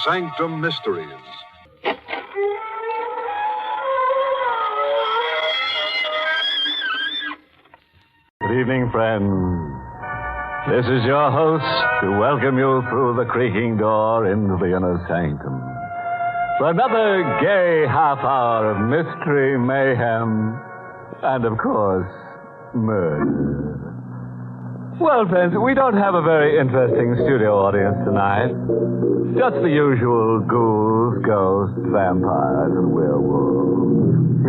Sanctum Mysteries. Good evening, friends. This is your host to welcome you through the creaking door into the inner sanctum for another gay half hour of mystery, mayhem, and, of course, murder. Well, friends, we don't have a very interesting studio audience tonight. Just the usual ghouls, ghosts, vampires, and werewolves.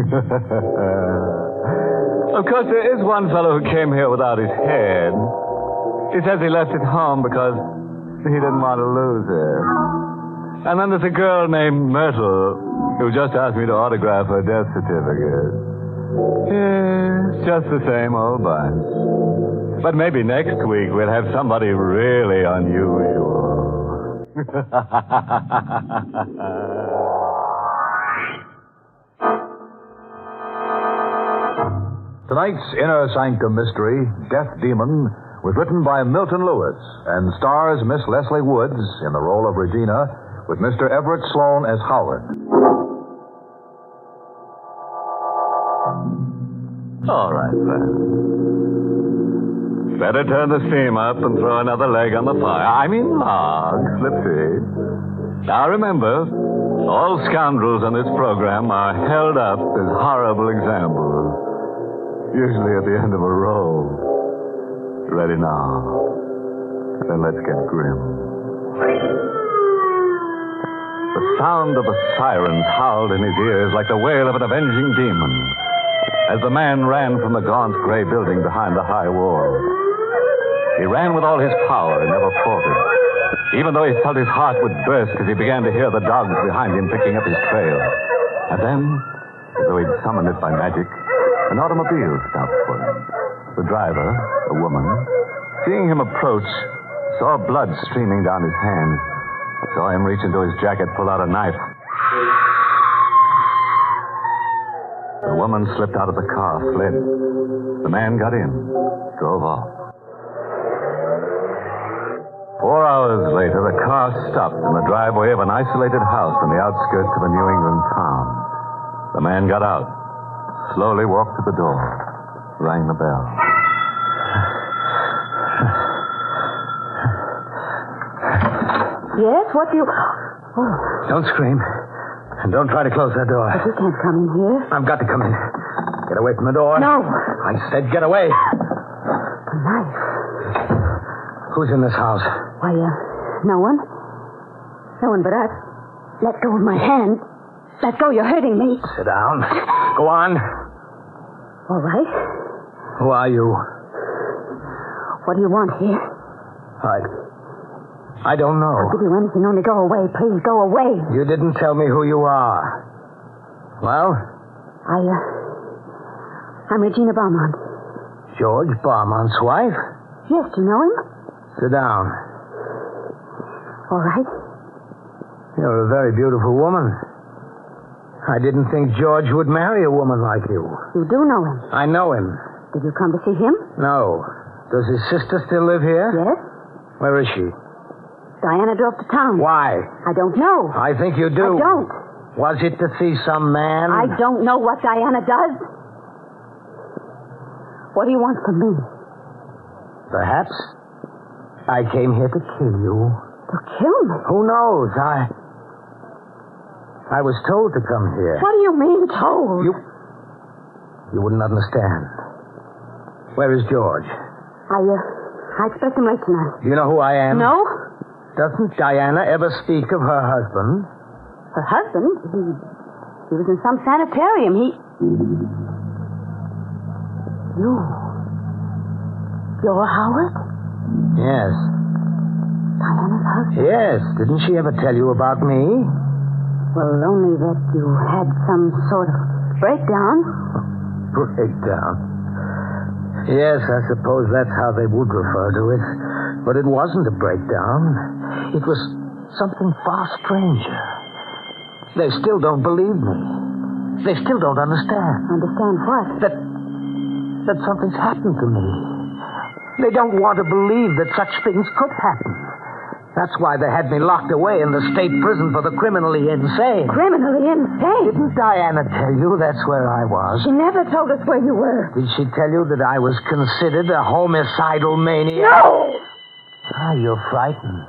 Of course, there is one fellow who came here without his head. He says he left it home because he didn't want to lose it. And then there's a girl named Myrtle who just asked me to autograph her death certificate. Yeah, just the same old bunch. But maybe next week we'll have somebody really unusual. Tonight's Inner Sanctum Mystery, Death Demon, was written by Milton Lewis and stars Miss Leslie Woods in the role of Regina with Mr. Everett Sloane as Howard. All right, friends. Better turn the steam up and throw another leg on the fire. I mean log, Slipsy. Now remember, all scoundrels on this program are held up as horrible examples. Usually at the end of a row. Ready now? Then let's get grim. The sound of the sirens howled in his ears like the wail of an avenging demon as the man ran from the gaunt gray building behind the high wall. He ran with all his power and never faltered, even though he felt his heart would burst as he began to hear the dogs behind him picking up his trail. And then, as though he'd summoned it by magic, an automobile stopped for him. The driver, a woman, seeing him approach, saw blood streaming down his hands, saw him reach into his jacket, pull out a knife. The woman slipped out of the car, fled. The man got in, drove off. 4 hours later, the car stopped in the driveway of an isolated house on the outskirts of a New England town. The man got out, slowly walked to the door, rang the bell. Yes, what do you... Oh. Don't scream. And don't try to close that door. But you can't come in here. I've got to come in. Get away from the door. No. I said get away. A knife. Who's in this house? Why, no one. No one but us. Let go of my hand. Let go, you're hurting me. Sit down. Go on. All right. Who are you? What do you want here? I don't know. I'll give you anything, only go away. Please, go away. You didn't tell me who you are. Well? I'm Regina Beaumont. George Beaumont's wife? Yes, do you know him? Sit down. All right. You're a very beautiful woman. I didn't think George would marry a woman like you. You do know him? I know him. Did you come to see him? No. Does his sister still live here? Yes. Where is she? Diana drove to town. Why? I don't know. I think you do. I don't. Was it to see some man? I don't know what Diana does. What do you want from me? Perhaps I came here to kill you. To kill me? Who knows? I was told to come here. What do you mean, told? You wouldn't understand. Where is George? I expect him late tonight. Do you know who I am? No. Doesn't Diana ever speak of her husband? Her husband? He was in some sanitarium. You're Howard? Yes. Diana's husband? Yes. Didn't she ever tell you about me? Well, only that you had some sort of breakdown. Breakdown? Yes, I suppose that's how they would refer to it. But it wasn't a breakdown. It was something far stranger. They still don't believe me. They still don't understand. Understand what? That something's happened to me. They don't want to believe that such things could happen. That's why they had me locked away in the state prison for the criminally insane. Criminally insane? Didn't Diana tell you that's where I was? She never told us where you were. Did she tell you that I was considered a homicidal maniac? No! Ah, you're frightened.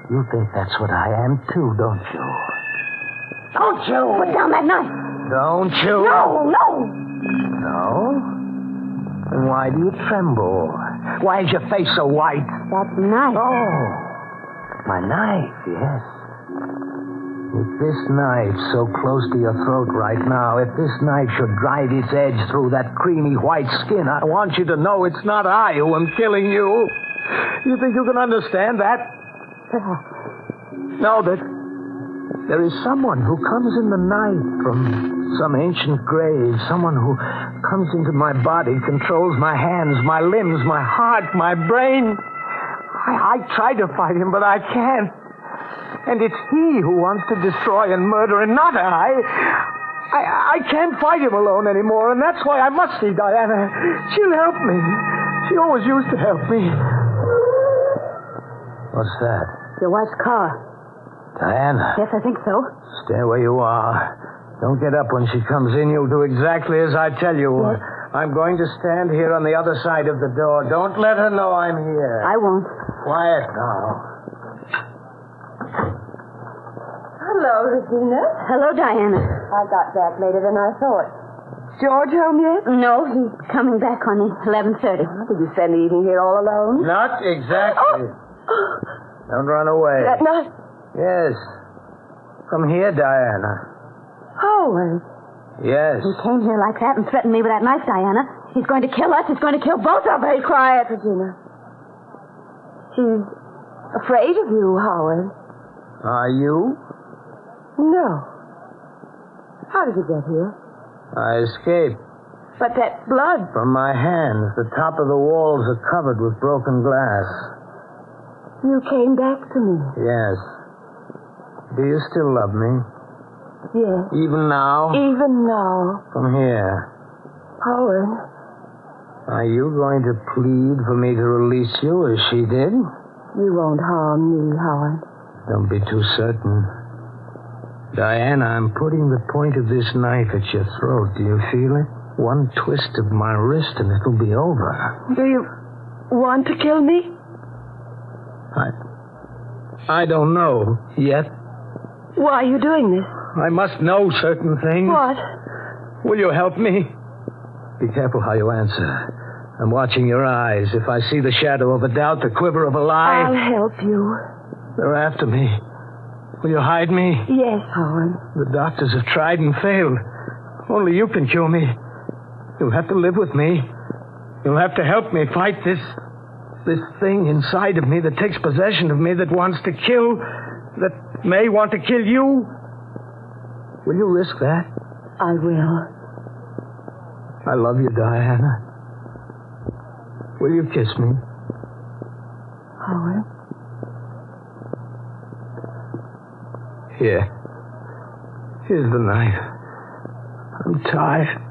You think that's what I am, too, don't you? Don't you! Put down that knife. Don't you? No, no! No? Then why do you tremble? Why is your face so white? That knife. Oh. My knife, yes. With this knife so close to your throat right now, if this knife should drive its edge through that creamy white skin, I want you to know it's not I who am killing you. You think you can understand that? Know that there is someone who comes in the night from some ancient grave, someone who comes into my body, controls my hands, my limbs, my heart, my brain. I tried to fight him, but I can't. And it's he who wants to destroy and murder, and not I can't fight him alone anymore, and that's why I must see Diana. She'll help me. She always used to help me. What's that? Your wife's car. Diana. Yes, I think so. Stay where you are. Don't get up when she comes in. You'll do exactly as I tell you. Yes. I'm going to stand here on the other side of the door. Don't let her know I'm here. I won't. Quiet now. Hello, Regina. Hello, Diana. I got back later than I thought. George home yet? No, he's coming back on 11:30. Did you spend the evening here all alone? Not exactly. Don't run away. That night? Yes. Come here, Diana. Howard. Yes. He came here like that and threatened me with that knife, Diana. He's going to kill us. He's going to kill both of us. Be quiet, Regina. She's afraid of you, Howard. Are you? No. How did you get here? I escaped. But that blood. From my hands. The top of the walls are covered with broken glass. You came back to me. Yes. Do you still love me? Yes. Even now? Even now. Come here. Howard. Are you going to plead for me to release you as she did? You won't harm me, Howard. Don't be too certain. Diana, I'm putting the point of this knife at your throat. Do you feel it? One twist of my wrist and it'll be over. Do you want to kill me? I don't know yet. Why are you doing this? I must know certain things. What? Will you help me? Be careful how you answer. I'm watching your eyes. If I see the shadow of a doubt, the quiver of a lie... I'll help you. They're after me. Will you hide me? Yes, Howard. The doctors have tried and failed. Only you can cure me. You'll have to live with me. You'll have to help me fight this thing inside of me that takes possession of me, that wants to kill, that may want to kill you. Will you risk that? I will. I love you, Diana. Will you kiss me? Howard. Here. Here's the knife. I'm tired.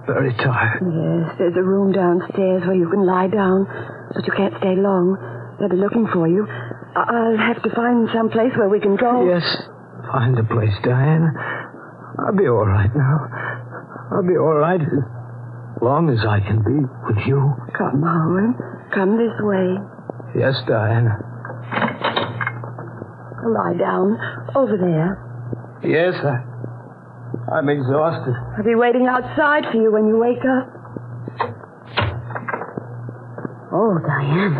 Very tired. Yes, there's a room downstairs where you can lie down, but you can't stay long. They'll be looking for you. I'll have to find some place where we can go. Yes. Find a place, Diana. I'll be all right now. I'll be all right as long as I can be with you. Come, Howard. Come this way. Yes, Diana. Lie down over there. Yes, I'm exhausted. I'll be waiting outside for you when you wake up. Oh, Diane.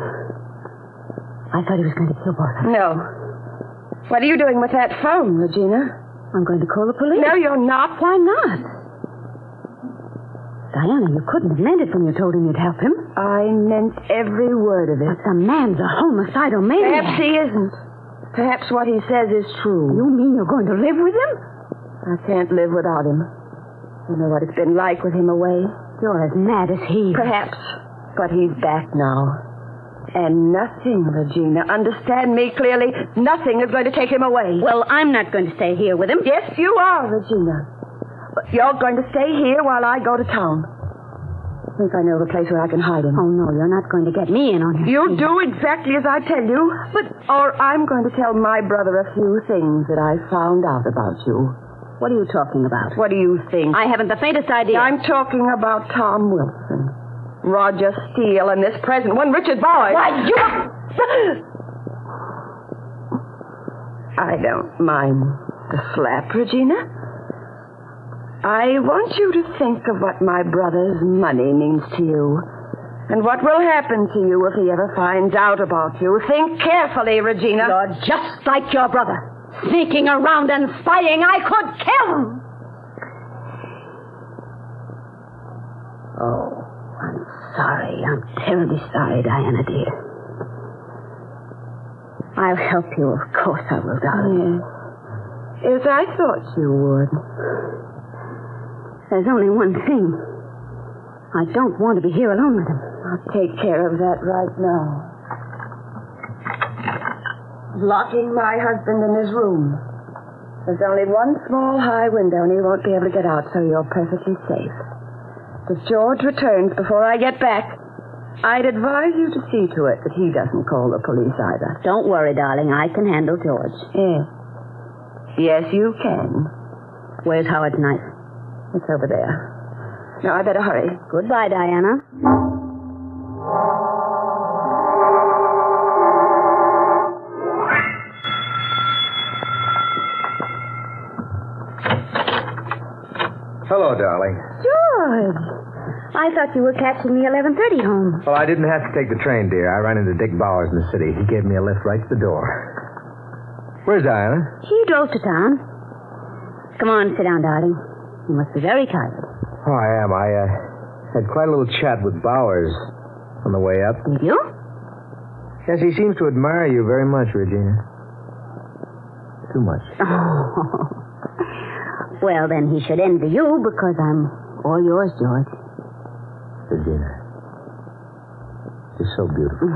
I thought he was going to kill both of us. No. What are you doing with that phone, Regina? I'm going to call the police. No, you're not. Why not? Diana, you couldn't have meant it when you told him you'd help him. I meant every word of it. But the man's a homicidal maniac. Perhaps he isn't. Perhaps what he says is true. You mean you're going to live with him? I can't live without him. I know what it's been like with him away. You're as mad as he. Perhaps. But he's back now. And nothing, Regina, understand me clearly, nothing is going to take him away. Well, I'm not going to stay here with him. Yes, you are, Regina. But you're going to stay here while I go to town. think I know of a place where I can hide him. Oh, no, you're not going to get me in on it. You'll do exactly as I tell you. Or I'm going to tell my brother a few things that I found out about you. What are you talking about? What do you think? I haven't the faintest idea. I'm talking about Tom Wilson, Roger Steele, and this present one, Richard Bowers. Why, you... I don't mind the slap, Regina. I want you to think of what my brother's money means to you. And what will happen to you if he ever finds out about you. Think carefully, Regina. You're just like your brother. Sneaking around and spying. I could kill him. Oh, I'm sorry. I'm terribly sorry, Diana, dear. I'll help you. Of course I will, darling. Yes. As I thought you would. There's only one thing. I don't want to be here alone with him. I'll take care of that right now. Locking my husband in his room. There's only one small high window and he won't be able to get out, so you're perfectly safe. If George returns before I get back, I'd advise you to see to it that he doesn't call the police either. Don't worry, darling. I can handle George. Yes. Yes, you can. Where's Howard's knife? It's over there. Now, I better hurry. Goodbye, Diana. Hello, darling. George! I thought you were catching the 11:30 home. Well, I didn't have to take the train, dear. I ran into Dick Bowers in the city. He gave me a lift right to the door. Where's Diana? He drove to town. Come on, sit down, darling. You must be very tired. Oh, I am. I had quite a little chat with Bowers on the way up. Did you? Yes, he seems to admire you very much, Regina. Too much. Oh. Well, then he should envy you because I'm all yours, George. Regina. You're so beautiful.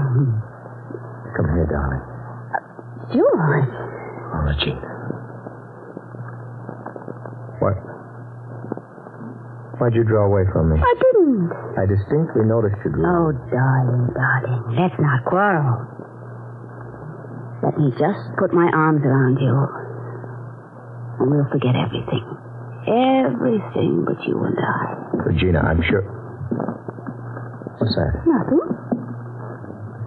Come here, darling. George. Oh, Regina. What? Why'd you draw away from me? I didn't. I distinctly noticed you drew. Oh, darling, darling. Let's not quarrel. Let me just put my arms around you. And we'll forget everything. Everything but you and I. Regina, I'm sure. What's that? Nothing.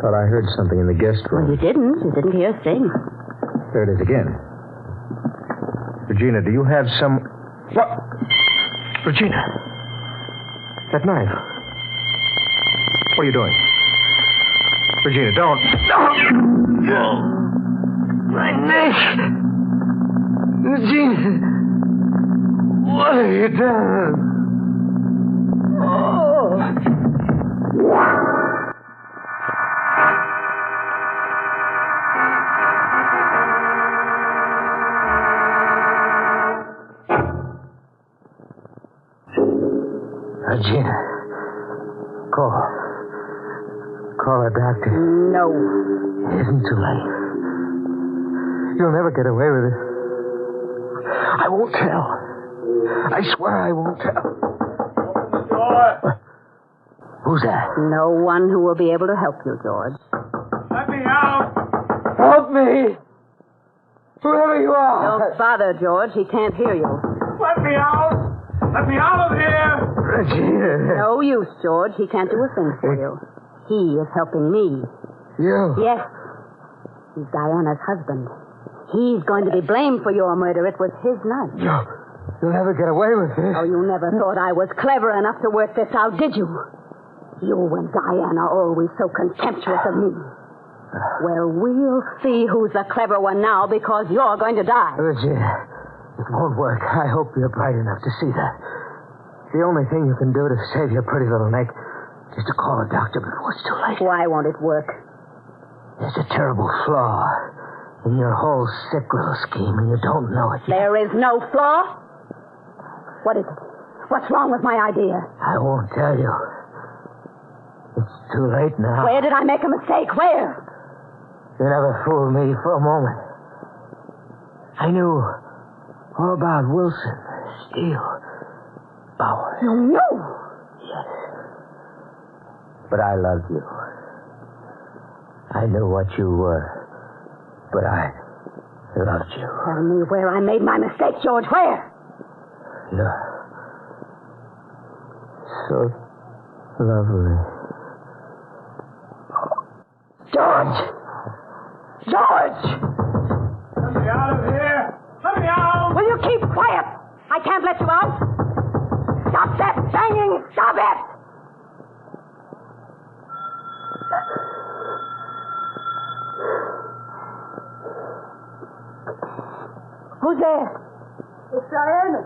Thought I heard something in the guest Well, room. you didn't. You didn't hear a thing. There it is again. Regina, do you have some... What? Regina. That knife. What are you doing? Regina, don't. My neck. Regina. What have you done? Oh. Regina. Call a doctor. No. It isn't too late. You'll never get away with it. I won't tell. I swear I won't tell. Who's that? No one who will be able to help you, George. Let me out! Help me! Whoever you are! Don't bother, George. He can't hear you. Let me out! Let me out of here! Regina! No use, George. He can't do a thing for you. He is helping me. You? Yes. He's Diana's husband. He's going to be blamed for your murder. It was his knife. You'll never get away with this. Oh, you never thought I was clever enough to work this out, did you? You and Diana always so contemptuous of me. Well, we'll see who's the clever one now because you're going to die. Regina, it won't work. I hope you're bright enough to see that. The only thing you can do to save your pretty little neck is to call a doctor before it's too late. Why won't it work? There's a terrible flaw in your whole sick little scheme, and you don't know it yet. There is no flaw. What is it? What's wrong with my idea? I won't tell you. It's too late now. Where did I make a mistake? Where? You never fooled me for a moment. I knew all about Wilson, Steele, Bowers. You knew? Yes. But I loved you. I knew what you were, but I loved you. Tell me where I made my mistake, George. Where? You're so lovely. George! George! Let me out of here! Let me out! Will you keep quiet? I can't let you out. Stop that banging! Stop it! Who's there? It's Diana.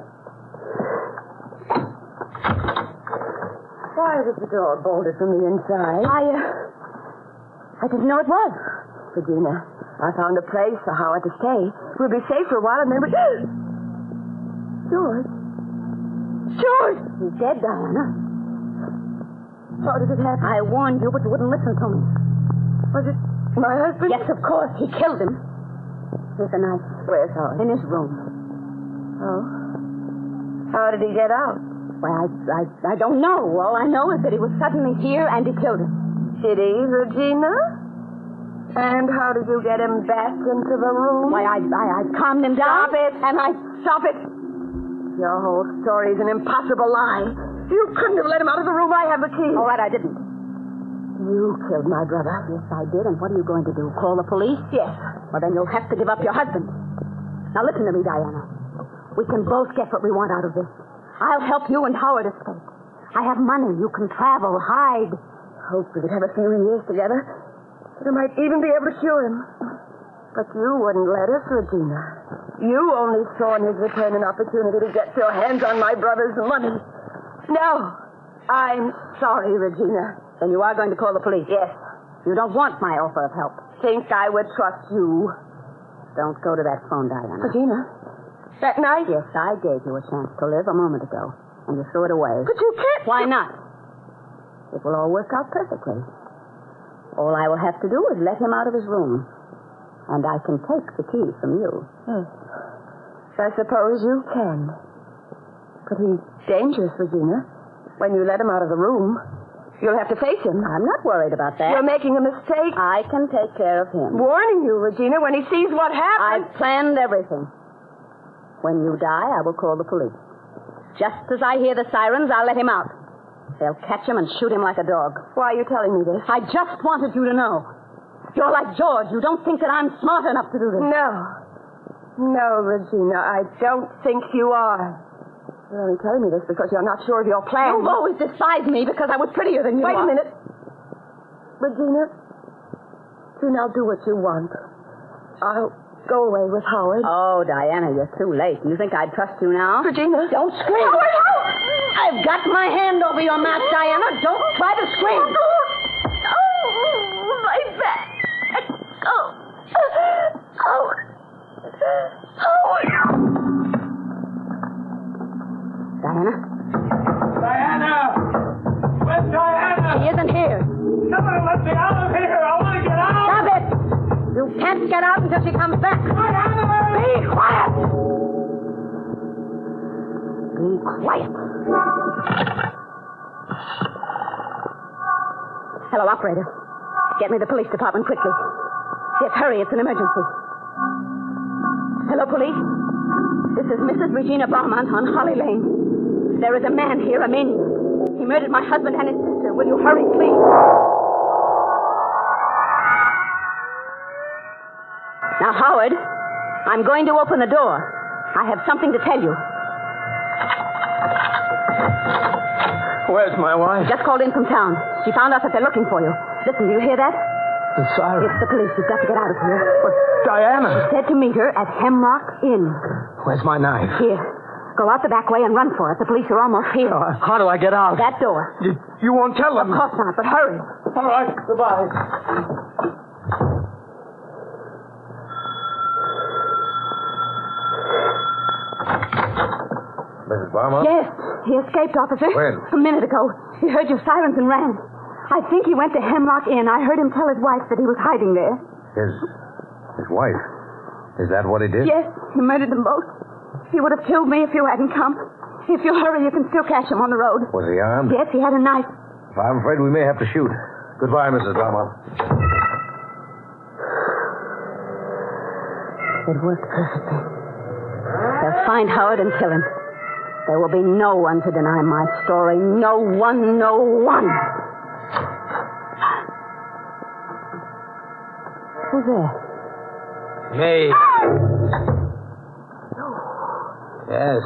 Why was the door bolted from the inside? I didn't know it was. Regina, I found a place for Howard to stay. We'll be safe for a while, and then we... George? George! He's dead, Diana. How did it happen? I warned you, but you wouldn't listen to me. Was it my husband? Yes, of course. He killed him. Here's the knife. Where's Howard? In his room. Oh. How did he get out? Well, I don't know. All I know is that he was suddenly here and he killed him. Did he, Regina? And how did you get him back into the room? Why, I calmed him down. Stop it! And Stop it! Your whole story's an impossible lie. You couldn't have let him out of the room. I have the key. All right, I didn't. You killed my brother. Yes, I did. And what are you going to do? Call the police? Yes. Well, then you'll have to give up your husband. Now, listen to me, Diana. We can both get what we want out of this. I'll help you and Howard escape. I have money. You can travel, hide. Hope we could have a few years together. I might even be able to cure him. But you wouldn't let us, Regina. You only saw in his return an opportunity to get your hands on my brother's money. No. I'm sorry, Regina. Then you are going to call the police? Yes. You don't want my offer of help. Think I would trust you. Don't go to that phone, Diana. Regina, that night? Yes, I gave you a chance to live a moment ago, and you threw it away. But you can't. Why not? It will all work out perfectly. All I will have to do is let him out of his room, and I can take the key from you. Yes. I suppose you can. But he's dangerous, Regina. When you let him out of the room, you'll have to face him. I'm not worried about that. You're making a mistake. I can take care of him. Warning you, Regina, when he sees what happened. I've planned everything. When you die, I will call the police. Just as I hear the sirens, I'll let him out. They'll catch him and shoot him like a dog. Why are you telling me this? I just wanted you to know. You're like George. You don't think that I'm smart enough to do this. No. No, Regina, I don't think you are. You're only telling me this because you're not sure of your plan. You've always despised me because I was prettier than you Wait are. a minute. Regina, soon I'll do what you want. I'll go away with Howard. Oh, Diana, you're too late. You think I'd trust you now? Regina. Don't scream. Howard! I've got my hand over your mouth, Diana. Don't try to scream. Oh, my back. Oh. Howard. Diana? Diana! Where's Diana? She isn't here. Somebody let me out of here! I want to get out! Stop it! You can't get out until she comes back. Diana! Be quiet! Be quiet. Hello, operator. Get me the police department quickly. Yes, hurry. It's an emergency. Hello, police. This is Mrs. Regina Beaumont on Holly Lane. There is a man here, a maniac. He murdered my husband and his sister. Will you hurry, please? Now, Howard, I'm going to open the door. I have something to tell you. Where's my wife? Just called in from town. She found out that they're looking for you. Listen, do you hear that? The siren. It's the police. You've got to get out of here. But Diana. Said to meet her at Hemlock Inn. Where's my knife? Here. Go out the back way and run for it. The police are almost here. How do I get out? That door. You won't tell them. Of course not, but hurry. All right. Goodbye. Mrs. Beaumont? Yes, he escaped, officer. When? A minute ago. He heard your sirens and ran. I think he went to Hemlock Inn. I heard him tell his wife that he was hiding there. His wife. Is that what he did? Yes, he murdered them both. He would have killed me if you hadn't come. If you hurry, you can still catch him on the road. Was he armed? Yes, he had a knife. I'm afraid we may have to shoot. Goodbye, Mrs. Belmont. It worked perfectly. They'll find Howard and kill him. There will be no one to deny my story. No one, no one. Who's there? Me. Yes.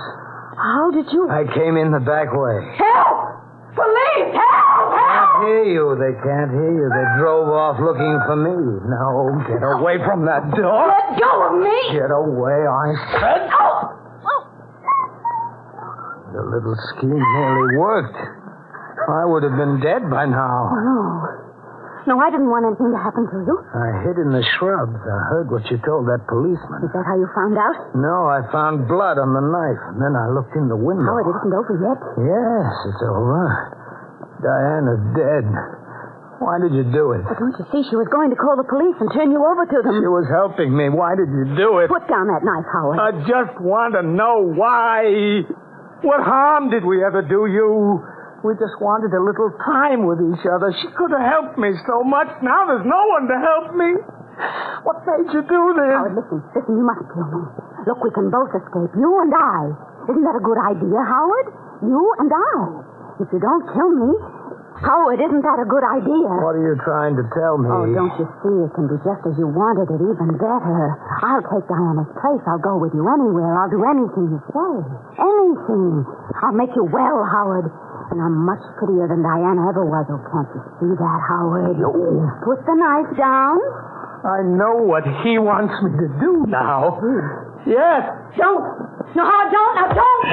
How did you... I came in the back way. Help! Police! Help! Can't hear you. They can't hear you. They drove off looking for me. Now, get away from that door. Let go of me! Get away, I said. Oh! The little scheme nearly worked. I would have been dead by now. No, I didn't want anything to happen to you. I hid in the shrubs. I heard what you told that policeman. Is that how you found out? No, I found blood on the knife, and then I looked in the window. Howard, it isn't over yet. Yes, it's over. Diana's dead. Why did you do it? But don't you see, she was going to call the police and turn you over to them. She was helping me. Why did you do it? Put down that knife, Howard. I just want to know why. What harm did we ever do you? We just wanted a little time with each other. She could have helped me so much. Now there's no one to help me. What made you do this? Howard, listen, you mustn't kill me. Look, we can both escape, you and I. Isn't that a good idea, Howard? You and I. If you don't kill me, Howard, isn't that a good idea? What are you trying to tell me? Oh, don't you see? It can be just as you wanted it, even better. I'll take Diana's place. I'll go with you anywhere. I'll do anything you say. Anything. I'll make you well, Howard. And I'm much prettier than Diana ever was. Oh, can't you see that, Howard? No. Put the knife down. I know what he wants me to do now. Yes. Don't. No, Howard, don't. Now, don't.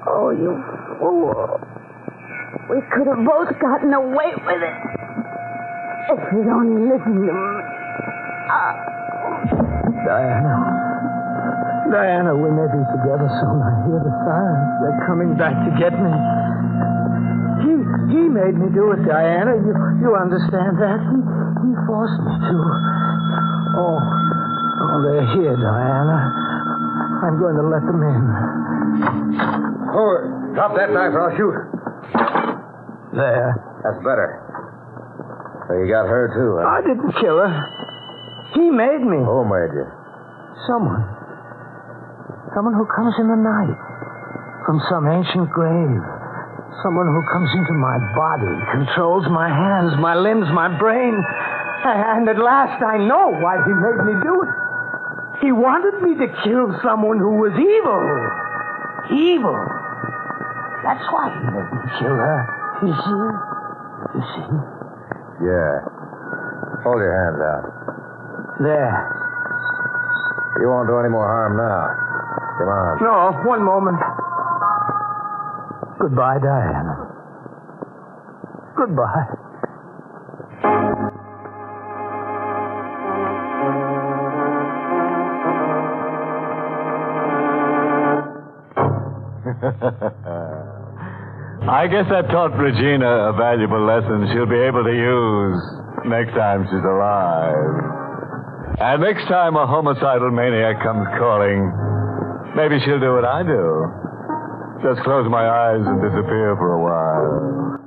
Oh, you fool. We could have both gotten away with it. If you'd only listened to me. Diana, we may be together soon. I hear the sirens. They're coming back to get me. He made me do it, Diana. You understand that? He forced me to. Oh, they're here, Diana. I'm going to let them in. Oh, drop that knife or I'll shoot. There. That's better. So you got her, too, huh? I didn't kill her. He made me. Who made you? Someone who comes in the night. From some ancient grave. Someone who comes into my body, controls my hands, my limbs, my brain. And at last I know why he made me do it. He wanted me to kill someone who was evil. Evil. That's why he made me kill her. You see? You see? Yeah. Hold your hands out. There. You won't do any more harm now. Come on. No, one moment. Goodbye, Diana. Goodbye. I guess I taught Regina a valuable lesson she'll be able to use next time she's alive. And next time a homicidal maniac comes calling, maybe she'll do what I do. Just close my eyes and disappear for a while.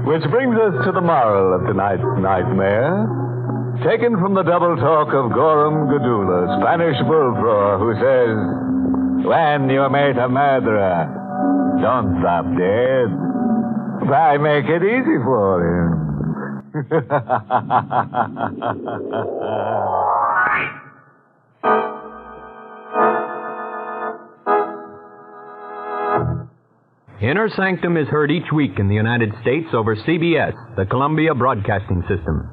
Which brings us to the moral of tonight's nightmare. Taken from the double talk of Gorham Gadula, Spanish bullfrog, who says, when you meet a murderer, don't stop dead. Why, make it easy for him. Inner Sanctum is heard each week in the United States over CBS, the Columbia Broadcasting System.